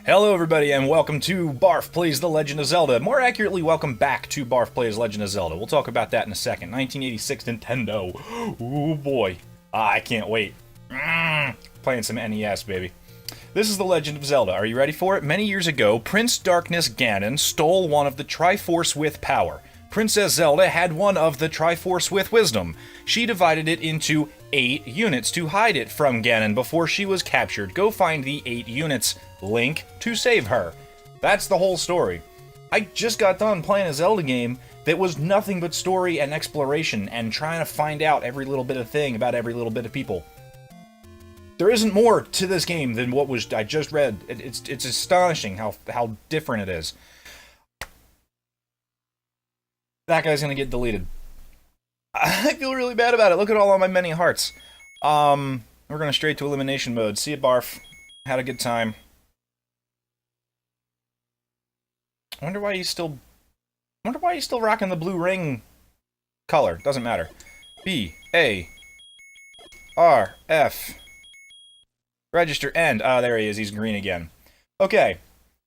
Hello everybody and welcome to Barf Plays The Legend of Zelda. More accurately, welcome back to Barf Plays Legend of Zelda. We'll talk about that in a second. 1986 Nintendo. Ooh boy. I can't wait. Playing some NES, baby. This is The Legend of Zelda. Are you ready for it? Many years ago, Prince Darkness Ganon stole one of the Triforce with power. Princess Zelda had one of the Triforce with wisdom. She divided it into 8 units to hide it from Ganon before she was captured. Go find the 8 units, Link, to save her. That's the whole story. I just got done playing a Zelda game that was nothing but story and exploration and trying to find out every little bit of thing about every little bit of people. There isn't more to this game than what I just read. It's astonishing how different it is. That guy's gonna get deleted. I feel really bad about it. Look at all my many hearts. We're going straight to elimination mode. See you, Barf. Had a good time. I wonder why he's still rocking the blue ring color. Doesn't matter. B A R F. Register end. Ah, there he is. He's green again. Okay.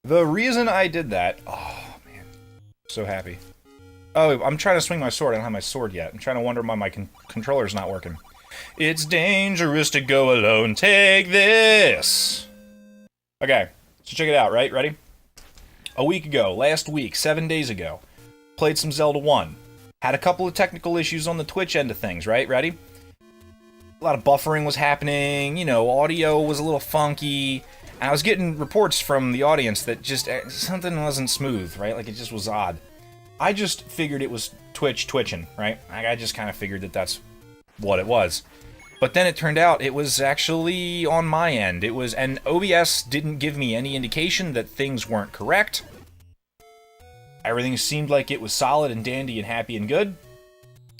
The reason I did that. Oh man, so happy. Oh, I'm trying to swing my sword. I don't have my sword yet. I'm trying to wonder why my controller's not working. It's dangerous to go alone. Take this! Okay, so check it out, right? Ready? A week ago, last week, 7 days ago, played some Zelda 1. Had a couple of technical issues on the Twitch end of things, right? Ready? A lot of buffering was happening, you know, audio was a little funky, and I was getting reports from the audience that just something wasn't smooth, right? Like, it just was odd. I just figured it was Twitch twitching, right? I just kind of figured that that's what it was. But then it turned out it was actually on my end. And OBS didn't give me any indication that things weren't correct. Everything seemed like it was solid and dandy and happy and good.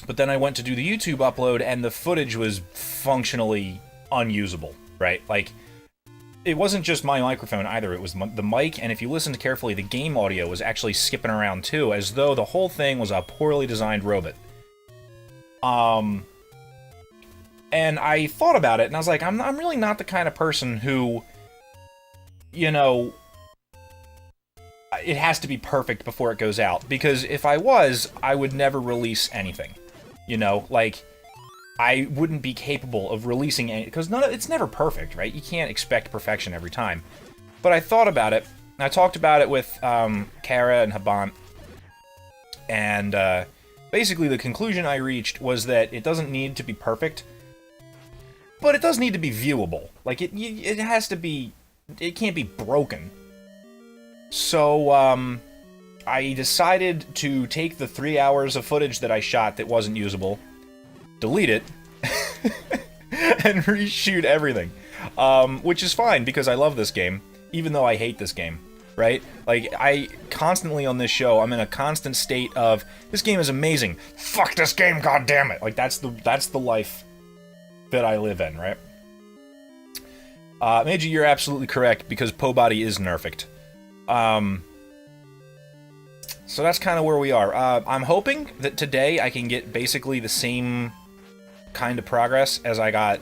But then I went to do the YouTube upload and the footage was functionally unusable, right? Like, it wasn't just my microphone either, it was the mic, and if you listened carefully, the game audio was actually skipping around too, as though the whole thing was a poorly designed robot. And I thought about it, and I was like, I'm really not the kind of person who, you know, it has to be perfect before it goes out, because if I was, I would never release anything. You know, like, I wouldn't be capable of releasing any, because it's never perfect, right? You can't expect perfection every time. But I thought about it, and I talked about it with Kara and Habant, and basically the conclusion I reached was that it doesn't need to be perfect, but it does need to be viewable. Like, it has to be, it can't be broken. So, I decided to take the 3 hours of footage that I shot that wasn't usable, delete it, and reshoot everything. Which is fine, because I love this game, even though I hate this game, right? Like, I constantly on this show, I'm in a constant state of, this game is amazing, fuck this game, goddammit! Like, that's the life that I live in, right? Meiji, you're absolutely correct, because Po-Body is nerfed. So that's kind of where we are. I'm hoping that today I can get basically the same kind of progress as I got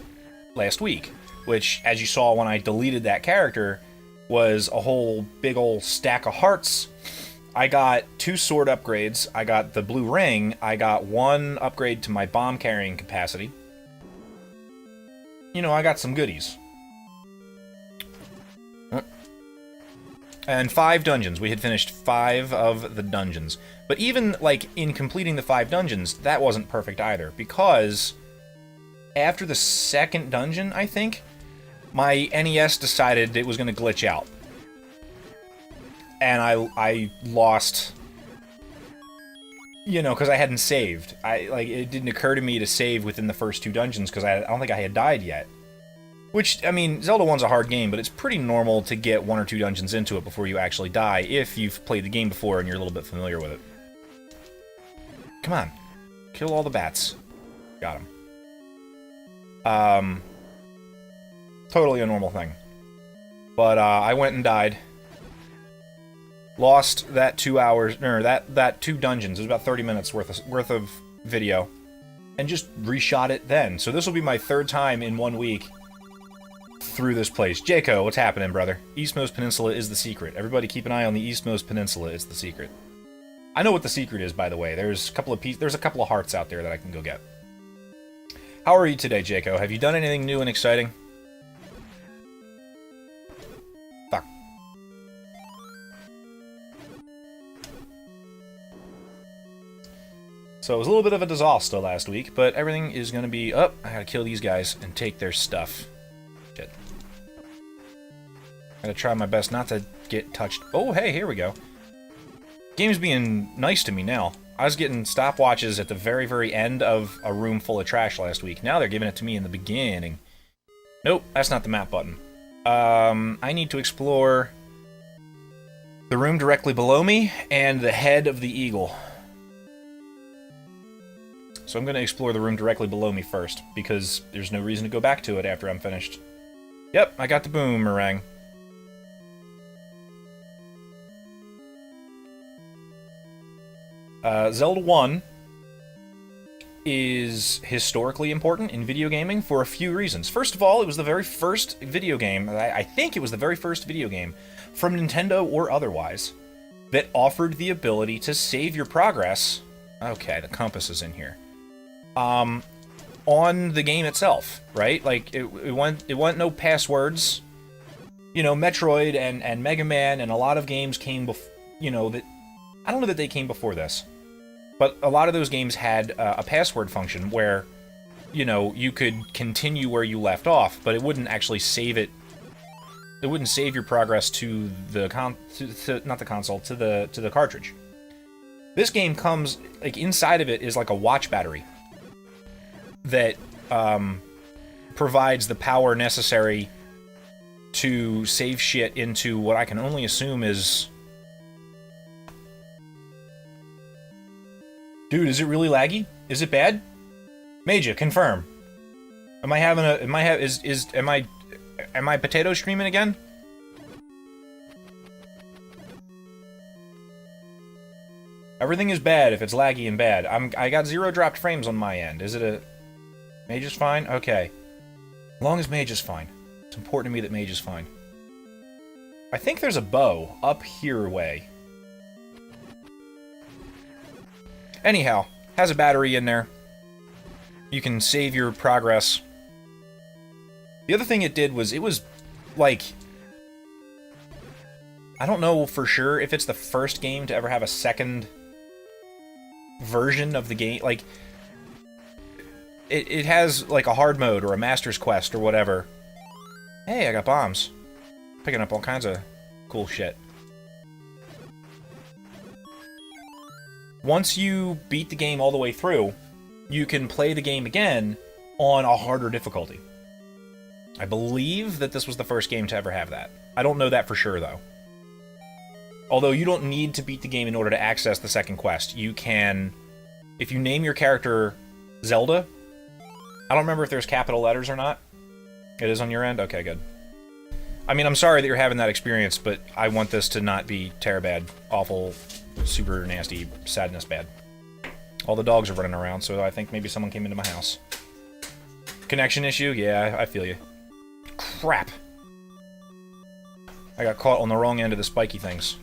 last week, which, as you saw when I deleted that character, was a whole big old stack of hearts. I got 2 sword upgrades, I got the blue ring, I got 1 upgrade to my bomb carrying capacity. You know, I got some goodies. And 5 dungeons. We had finished 5 of the dungeons. But even, like, in completing the 5 dungeons, that wasn't perfect either, because after the 2nd dungeon, I think, my NES decided it was going to glitch out. And I lost, you know, because I hadn't saved. It didn't occur to me to save within the first 2 dungeons, because I don't think I had died yet. Which, I mean, Zelda 1's a hard game, but it's pretty normal to get 1 or 2 dungeons into it before you actually die, if you've played the game before and you're a little bit familiar with it. Come on. Kill all the bats. Got him. Totally a normal thing. But, I went and died. Lost that 2 hours, or that 2 dungeons. It was about 30 minutes worth of video. And just reshot it then. So this will be my 3rd time in 1 week through this place. Jaco, what's happening, brother? Eastmost Peninsula is the secret. Everybody keep an eye on the Eastmost Peninsula. It's the secret. I know what the secret is, by the way. There's a couple of hearts out there that I can go get. How are you today, Jaco? Have you done anything new and exciting? Fuck. So it was a little bit of a disaster last week, but everything is going to be up. I gotta kill these guys and take their stuff. Shit. Gotta try my best not to get touched. Oh, hey, here we go. Game's being nice to me now. I was getting stopwatches at the very, very end of a room full of trash last week. Now they're giving it to me in the beginning. Nope, that's not the map button. I need to explore the room directly below me and the head of the eagle. So I'm going to explore the room directly below me first, because there's no reason to go back to it after I'm finished. Yep, I got the boomerang. Zelda 1 is historically important in video gaming for a few reasons. First of all, it was the very first video game, I think it was the very first video game, from Nintendo or otherwise, that offered the ability to save your progress. Okay, the compass is in here. On the game itself, right? Like, it went no passwords. You know, Metroid and Mega Man and a lot of games came before, you know, that... I don't know that they came before this, but a lot of those games had a password function where, you know, you could continue where you left off, but it wouldn't actually save it. It wouldn't save your progress to the not the console, to the cartridge. This game comes, like, inside of it is like a watch battery that provides the power necessary to save shit into what I can only assume is... Dude, is it really laggy? Is it bad? Major, confirm. Am I potato streaming again? Everything is bad if it's laggy and bad. I got 0 dropped frames on my end. Is it a... Mage is fine? Okay. As long as Mage is fine. It's important to me that Mage is fine. I think there's a bow up here way. Anyhow, has a battery in there. You can save your progress. The other thing it did was, it was, like... I don't know for sure if it's the first game to ever have a second version of the game. Like, it has, like, a hard mode or a master's quest or whatever. Hey, I got bombs. Picking up all kinds of cool shit. Once you beat the game all the way through, you can play the game again on a harder difficulty. I believe that this was the first game to ever have that. I don't know that for sure, though. Although you don't need to beat the game in order to access the second quest. You can... If you name your character Zelda... I don't remember if there's capital letters or not. It is on your end? Okay, good. I mean, I'm sorry that you're having that experience, but I want this to not be terribad, awful... super nasty, sadness bad. All the dogs are running around, so I think maybe someone came into my house. Connection issue? Yeah, I feel you. Crap! I got caught on the wrong end of the spiky things.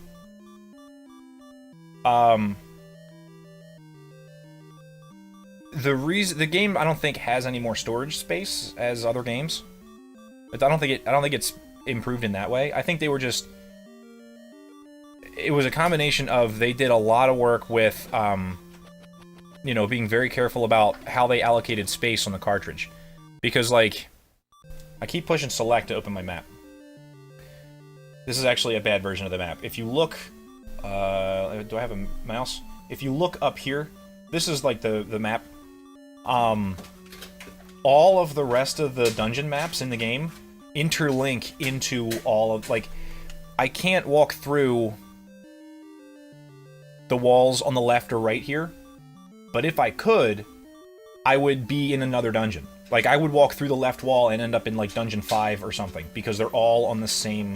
The game I don't think has any more storage space as other games. But I don't think it's improved in that way. I think they were just... It was a combination of they did a lot of work with, you know, being very careful about how they allocated space on the cartridge. Because, like, I keep pushing select to open my map. This is actually a bad version of the map. If you look, do I have a mouse? If you look up here, this is, like, the map. All of the rest of the dungeon maps in the game interlink into all of, like, I can't walk through the walls on the left or right here, but if I could, I would be in another dungeon. Like, I would walk through the left wall and end up in, like, Dungeon 5 or something, because they're all on the same...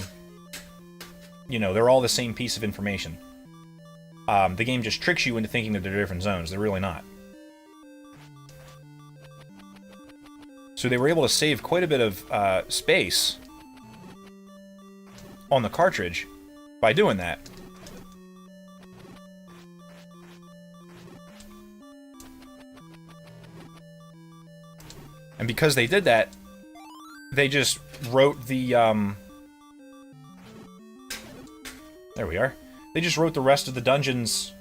You know, they're all the same piece of information. The game just tricks you into thinking that they're different zones. They're really not. So they were able to save quite a bit of space on the cartridge by doing that. And because they did that, they just wrote the, there we are. They just wrote the rest of the dungeons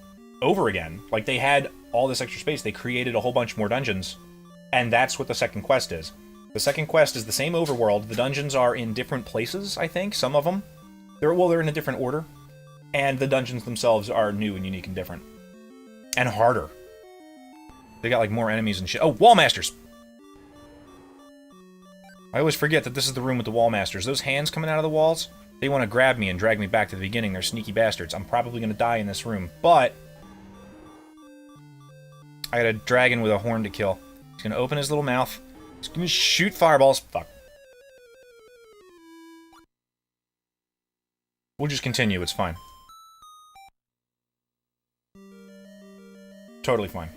over again. Like, they had all this extra space. They created a whole bunch more dungeons. And that's what the second quest is. The second quest is the same overworld. The dungeons are in different places, I think. Some of them. They're in a different order. And the dungeons themselves are new and unique and different. And harder. They got, like, more enemies and shit. Oh, Wallmasters! I always forget that this is the room with the Wallmasters. Those hands coming out of the walls, they want to grab me and drag me back to the beginning. They're sneaky bastards. I'm probably going to die in this room. But I got a dragon with a horn to kill. He's going to open his little mouth. He's going to shoot fireballs. Fuck. We'll just continue. It's fine. Totally fine.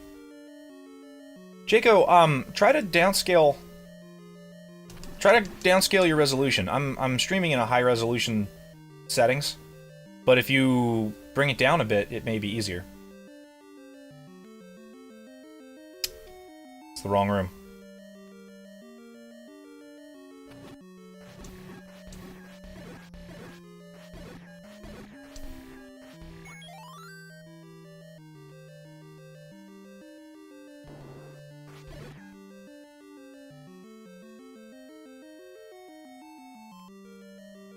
Jaco, try to downscale... Try to downscale your resolution. I'm streaming in a high resolution settings, but if you bring it down a bit, it may be easier. It's the wrong room.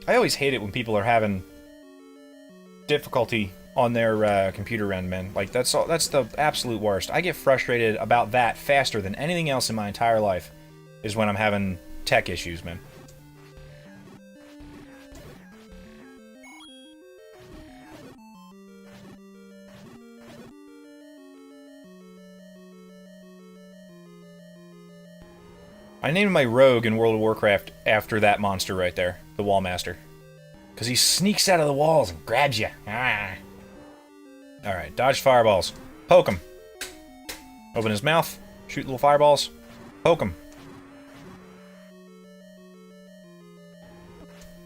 I always hate it when people are having difficulty on their computer end, man. Like, that's the absolute worst. I get frustrated about that faster than anything else in my entire life, is when I'm having tech issues, man. I named my rogue in World of Warcraft after that monster right there, the Wallmaster. Because he sneaks out of the walls and grabs you. Ah. Alright, dodge fireballs. Poke him. Open his mouth. Shoot little fireballs. Poke him.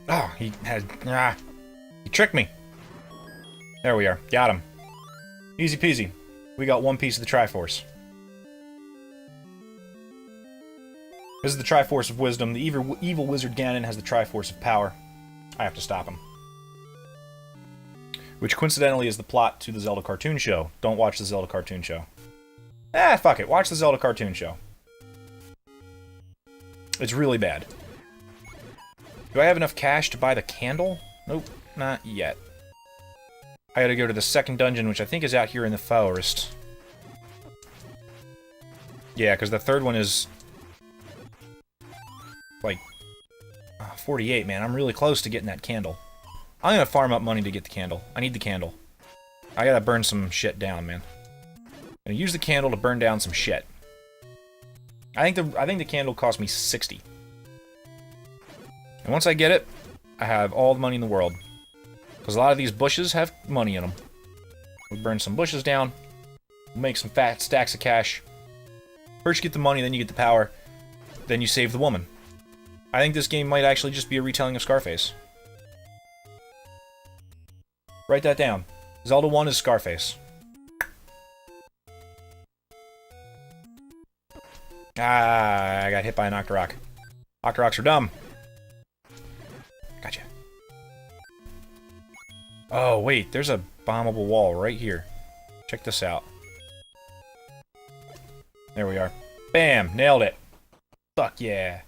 Oh, he had... Ah. He tricked me. There we are. Got him. Easy peasy. We got one piece of the Triforce. This is the Triforce of Wisdom. The evil wizard Ganon has the Triforce of Power. I have to stop him. Which coincidentally is the plot to the Zelda cartoon show. Don't watch the Zelda cartoon show. Ah, fuck it. Watch the Zelda cartoon show. It's really bad. Do I have enough cash to buy the candle? Nope, not yet. I gotta go to the second dungeon, which I think is out here in the forest. Yeah, because the third one is... like... 48, man. I'm really close to getting that candle. I'm gonna farm up money to get the candle. I need the candle. I gotta burn some shit down, man. I'm gonna use the candle to burn down some shit. I think the candle cost me 60. And once I get it, I have all the money in the world. Because a lot of these bushes have money in them. We burn some bushes down. We'll make some fat stacks of cash. First you get the money, then you get the power. Then you save the woman. I think this game might actually just be a retelling of Scarface. Write that down. Zelda 1 is Scarface. Ah, I got hit by an Octorok. Octoroks are dumb. Gotcha. Oh, wait, there's a bombable wall right here. Check this out. There we are. Bam! Nailed it. Fuck yeah.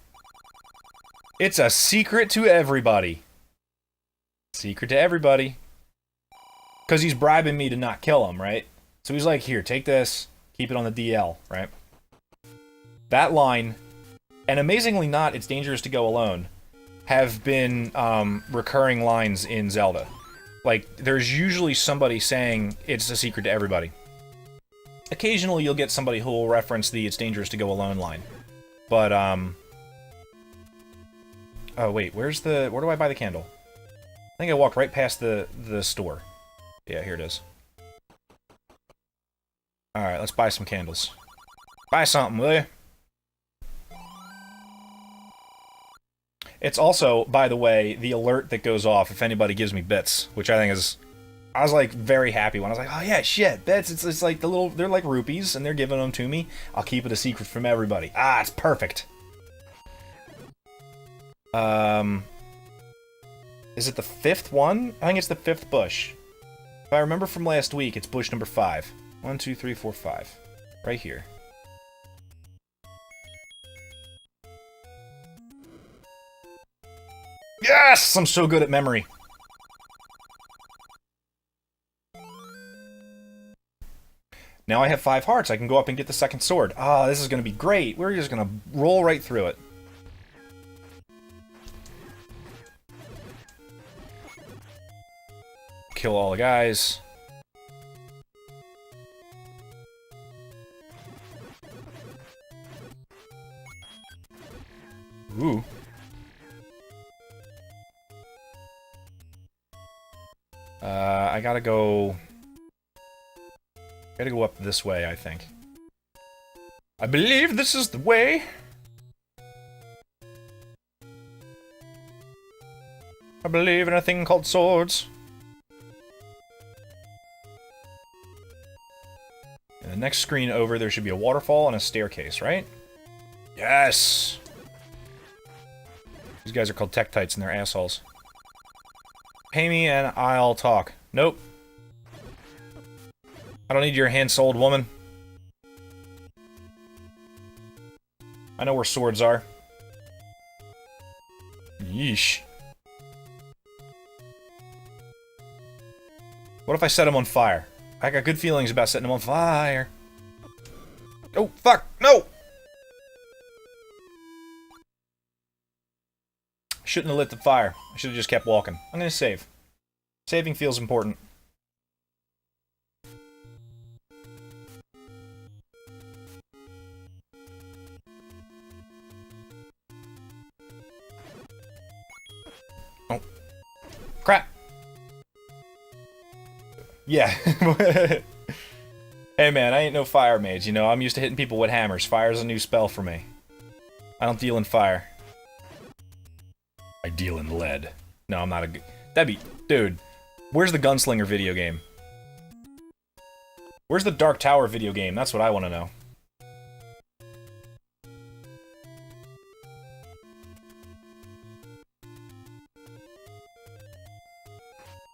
It's a secret to everybody. Secret to everybody. Because he's bribing me to not kill him, right? So he's like, here, take this. Keep it on the DL, right? That line, and amazingly not, it's dangerous to go alone, have been recurring lines in Zelda. Like, there's usually somebody saying it's a secret to everybody. Occasionally you'll get somebody who will reference the it's dangerous to go alone line. But, oh, wait, where do I buy the candle? I think I walked right past the store. Yeah, here it is. Alright, let's buy some candles. Buy something, will you? It's also, by the way, the alert that goes off if anybody gives me bits, which I think is... I was, like, very happy when I was like, oh, yeah, shit, bits. It's like the little... They're like rupees, and they're giving them to me. I'll keep it a secret from everybody. Ah, it's perfect. Is it the 5th one? I think it's the 5th bush. If I remember from last week, it's bush number 5. 1, 2, 3, 4, 5. Right here. Yes! I'm so good at memory. Now I have 5 hearts. I can go up and get the 2nd sword. Ah, this is going to be great. We're just going to roll right through it. Kill all the guys. Ooh. I gotta go... Gotta go up this way, I think. I believe this is the way. I believe in a thing called swords. In the next screen over, there should be a waterfall and a staircase, right? Yes! These guys are called Tektites and they're assholes. Pay me and I'll talk. Nope. I don't need your hand-sold woman. I know where swords are. Yeesh. What if I set him on fire? I got good feelings about setting him on fire. Oh, fuck! No! I shouldn't have lit the fire. I should have just kept walking. I'm gonna save. Saving feels important. Oh. Crap! Yeah. Hey man, I ain't no fire mage, you know, I'm used to hitting people with hammers. Fire's a new spell for me. I don't deal in fire. I deal in lead. No, I'm not a good... That'd be... Dude, where's the Gunslinger video game? Where's the Dark Tower video game? That's what I want to know.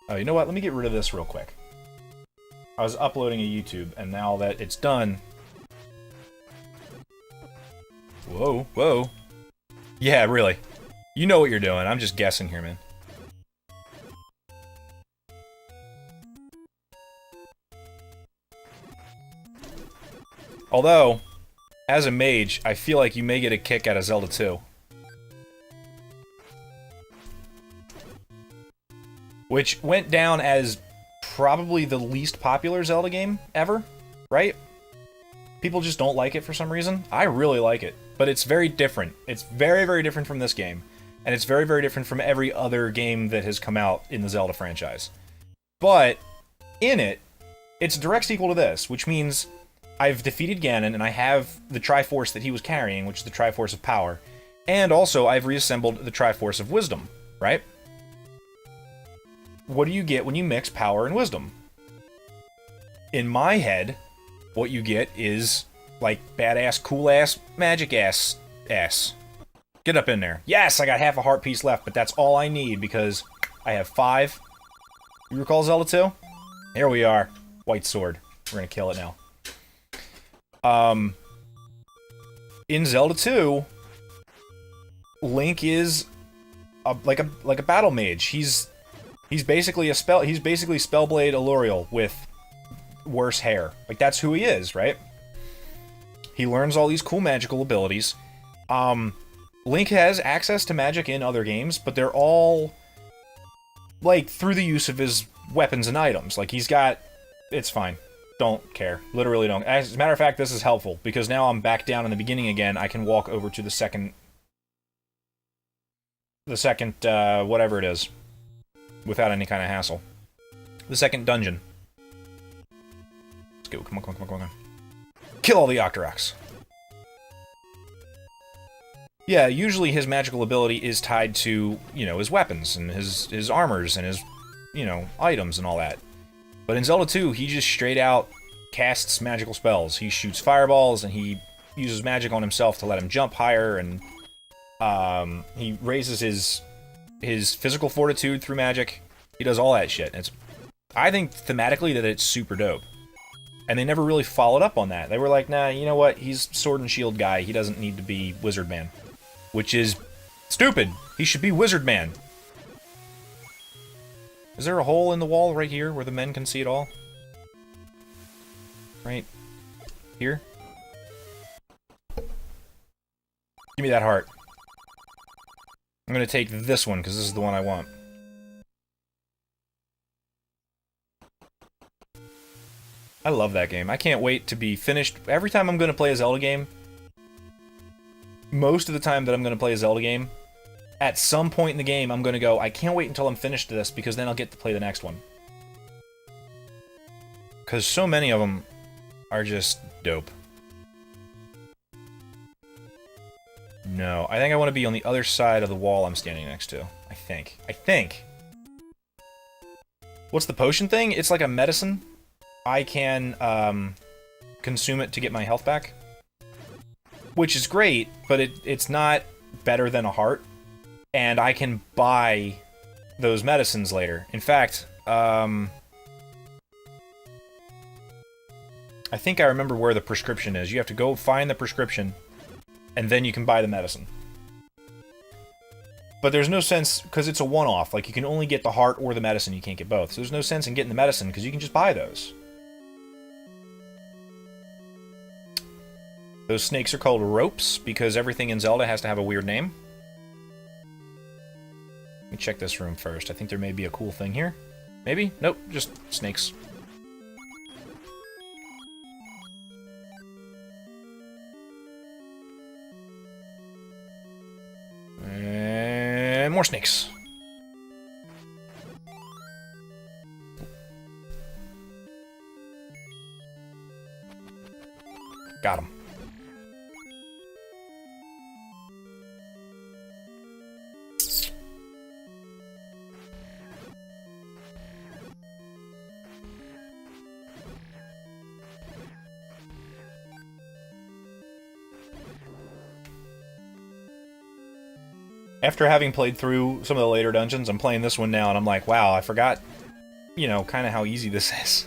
Oh, you know what? Let me get rid of this real quick. I was uploading a YouTube, and now that it's done... Whoa, whoa. Yeah, really. You know what you're doing. I'm just guessing here, man. Although, as a mage, I feel like you may get a kick out of Zelda 2. Which went down as probably the least popular Zelda game ever, right? People just don't like it for some reason. I really like it, but it's very different. It's very, very different from this game. And it's very, very different from every other game that has come out in the Zelda franchise. But, in it, it's a direct sequel to this, which means I've defeated Ganon, and I have the Triforce that he was carrying, which is the Triforce of Power. And also, I've reassembled the Triforce of Wisdom, right? What do you get when you mix Power and Wisdom? In my head, what you get is, like, badass, cool-ass, magic-ass. Get up in there. Yes, I got half a heart piece left, but that's all I need because I have 5. You recall Zelda 2? Here we are. White sword. We're gonna kill it now. In Zelda 2, Link is like a battle mage. He's basically Spellblade Aluriel with worse hair. Like, that's who he is, right? He learns all these cool magical abilities. Link has access to magic in other games, but they're all, like, through the use of his weapons and items. Like, he's got... It's fine. Don't care. Literally don't. As a matter of fact, this is helpful, because now I'm back down in the beginning again. I can walk over to the second, whatever it is, without any kind of hassle. The second dungeon. Let's go. Come on, come on, come on, come on. Kill all the Octoroks. Yeah, usually his magical ability is tied to, you know, his weapons and his armors and his, you know, items and all that. But in Zelda 2, he just straight out casts magical spells. He shoots fireballs and he uses magic on himself to let him jump higher, and he raises his physical fortitude through magic. He does all that shit. I think thematically that it's super dope. And they never really followed up on that. They were like, nah, you know what? He's Sword and Shield guy. He doesn't need to be Wizard Man. Which is stupid. He should be Wizard Man. Is there a hole in the wall right here where the men can see it all? Right here? Give me that heart. I'm gonna take this one, because this is the one I want. I love that game. I can't wait to be finished. Every time I'm gonna play a Zelda game, most of the time that I'm gonna play a Zelda game, at some point in the game, I'm gonna go, I can't wait until I'm finished this, because then I'll get to play the next one. Because so many of them are just dope. No, I think I want to be on the other side of the wall I'm standing next to. I think. What's the potion thing? It's like a medicine. I can, consume it to get my health back. Which is great, but it's not better than a heart. And I can buy those medicines later. In fact, I think I remember where the prescription is. You have to go find the prescription, and then you can buy the medicine. But there's no sense, because it's a one-off. Like, you can only get the heart or the medicine, you can't get both. So there's no sense in getting the medicine, because you can just buy those. Those snakes are called ropes, because everything in Zelda has to have a weird name. Let me check this room first. I think there may be a cool thing here. Maybe? Nope, just snakes. And more snakes. Got him. After having played through some of the later dungeons, I'm playing this one now, and I'm like, wow, I forgot, you know, kind of how easy this is.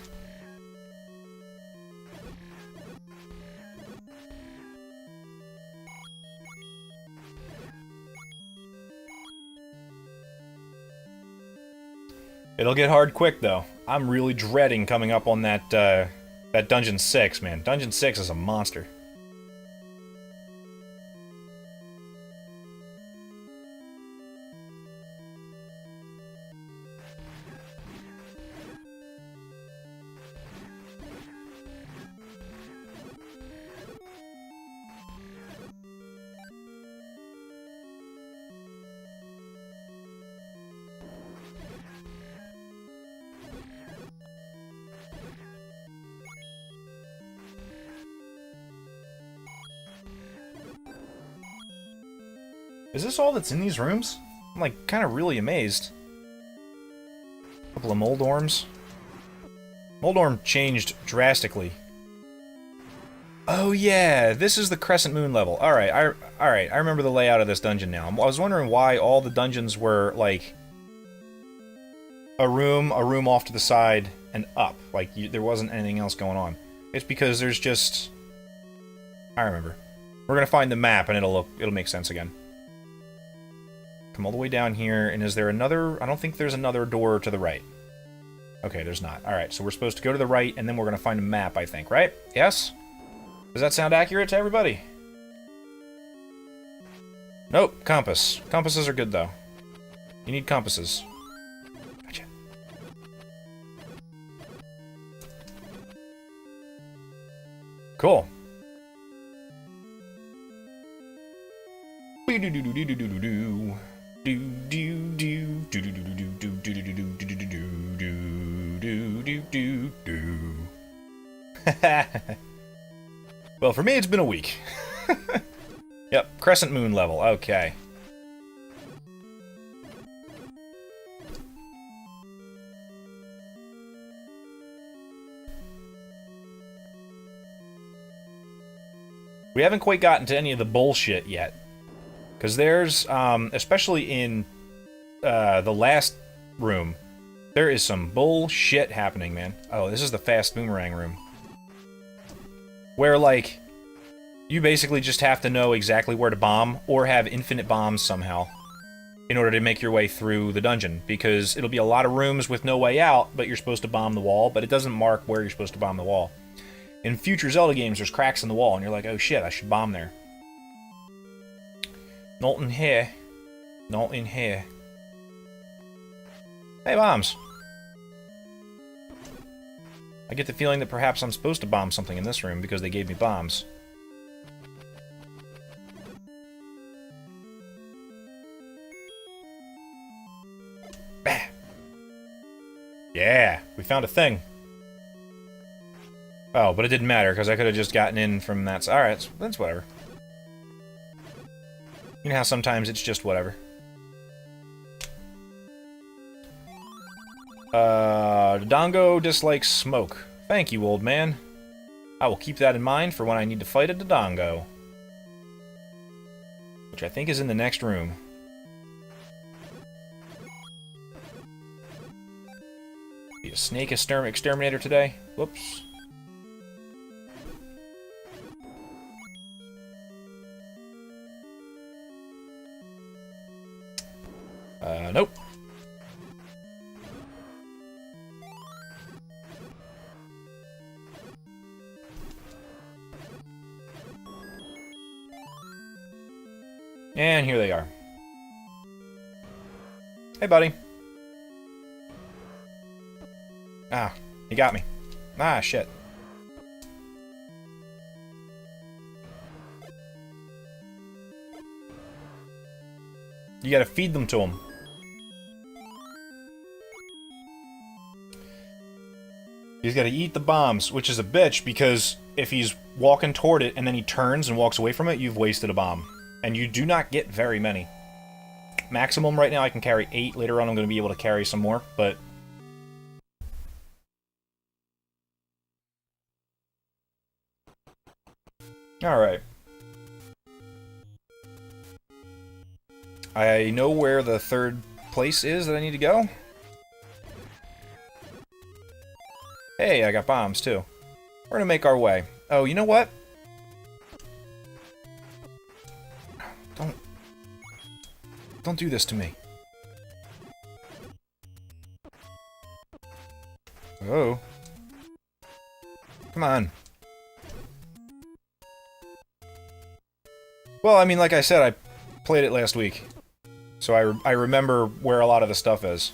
It'll get hard quick, though. I'm really dreading coming up on that, that Dungeon 6, man. Dungeon 6 is a monster. Is this all that's in these rooms? I'm, like, kind of really amazed. Couple of Moldorms. Moldorm changed drastically. Oh yeah, this is the Crescent Moon level. Alright, I remember the layout of this dungeon now. I was wondering why all the dungeons were, like, a room off to the side, and up. Like, there wasn't anything else going on. It's because there's just... I remember. We're gonna find the map, and it'll make sense again. Come all the way down here, and is there another... I don't think there's another door to the right. Okay, there's not. Alright, so we're supposed to go to the right, and then we're gonna find a map, I think, right? Yes? Does that sound accurate to everybody? Nope, compass. Compasses are good, though. You need compasses. Gotcha. Cool. Well, for me, it's been a week. Yep, crescent moon level. Okay. We haven't quite gotten to any of the bullshit yet. Because there's, especially in the last room, there is some bullshit happening, man. Oh, this is the fast boomerang room. Where, like, you basically just have to know exactly where to bomb, or have infinite bombs somehow, in order to make your way through the dungeon. Because it'll be a lot of rooms with no way out, but you're supposed to bomb the wall, but it doesn't mark where you're supposed to bomb the wall. In future Zelda games, there's cracks in the wall, and you're like, oh shit, I should bomb there. Not in here. Not in here. Hey, bombs! I get the feeling that perhaps I'm supposed to bomb something in this room because they gave me bombs. Bah! Yeah, we found a thing. Oh, but it didn't matter, because I could have just gotten in from that side. Alright, that's whatever. You know how sometimes it's just whatever. Dodongo dislikes smoke. Thank you, old man. I will keep that in mind for when I need to fight a Dodongo. Which I think is in the next room. Be a snake exterminator today? Whoops. Nope. And here they are. Hey, buddy. Ah, he got me. Ah, shit. You gotta feed them to him. He's gotta eat the bombs, which is a bitch, because if he's walking toward it and then he turns and walks away from it, you've wasted a bomb. And you do not get very many. Maximum right now I can carry 8. Later on I'm going to be able to carry some more, but... Alright. I know where the third place is that I need to go. Hey, I got bombs, too. We're gonna make our way. Oh, you know what? Don't do this to me. Oh. Come on. Well, I mean, like I said, I played it last week. So I remember where a lot of the stuff is.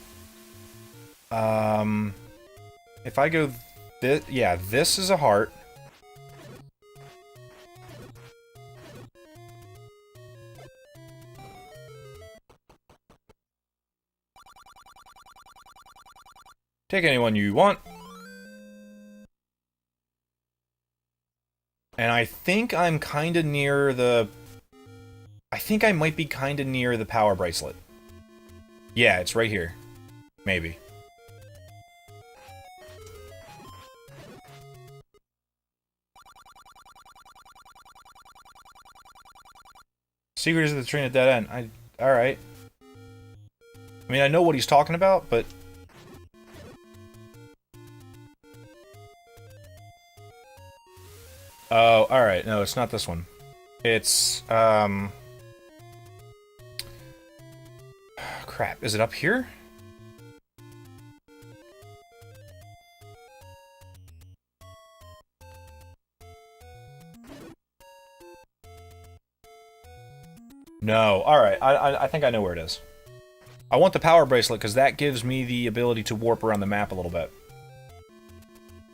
If I go... yeah, this is a heart. Take anyone you want. And I think I'm kinda near the... I think I might be kinda near the power bracelet. Yeah, it's right here. Maybe. Secret is the train at that end. Alright. I mean, I know what he's talking about, but... Oh, alright. No, it's not this one. It's, crap. Is it up here? No. Alright. I think I know where it is. I want the power bracelet because that gives me the ability to warp around the map a little bit.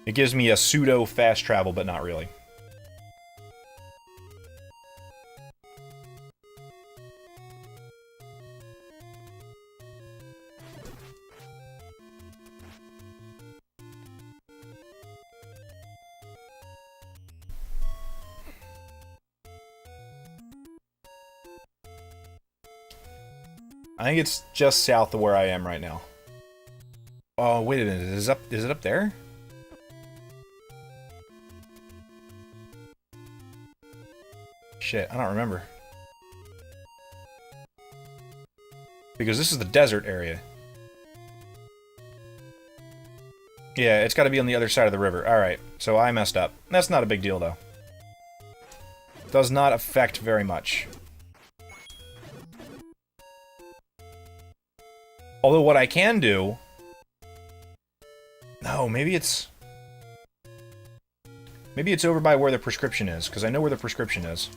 It gives me a pseudo fast travel, but not really. I think it's just south of where I am right now. Oh, wait a minute. Is it up there? Shit, I don't remember. Because this is the desert area. Yeah, it's got to be on the other side of the river. Alright, so I messed up. That's not a big deal, though. Does not affect very much. Although what I can do... No, maybe it's... Maybe it's over by where the prescription is, because I know where the prescription is.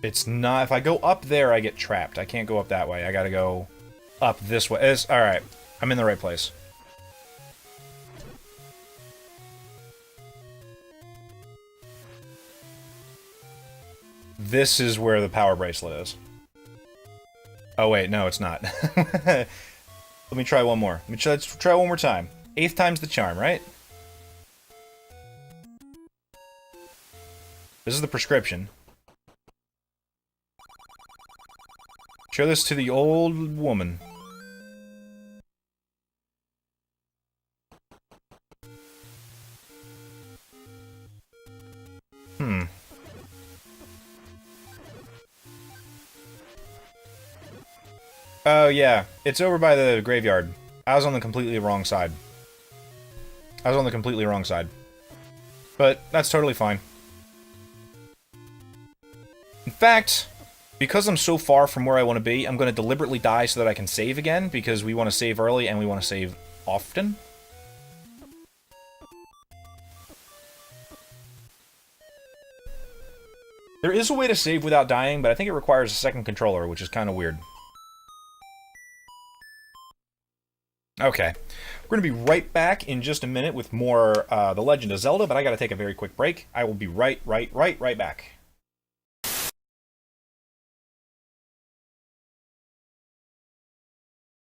It's not... If I go up there, I get trapped. I can't go up that way. I gotta go up this way. Alright. I'm in the right place. This is where the power bracelet is. Oh, wait. No, it's not. Let me try one more. Let's try one more time. 8th time's the charm, right? This is the prescription. Show this to the old woman. Oh, yeah. It's over by the graveyard. I was on the completely wrong side. But that's totally fine. In fact, because I'm so far from where I want to be, I'm going to deliberately die so that I can save again, because we want to save early and we want to save often. There is a way to save without dying, but I think it requires a second controller, which is kind of weird. Okay. We're going to be right back in just a minute with more The Legend of Zelda, but I got to take a very quick break. I will be right back.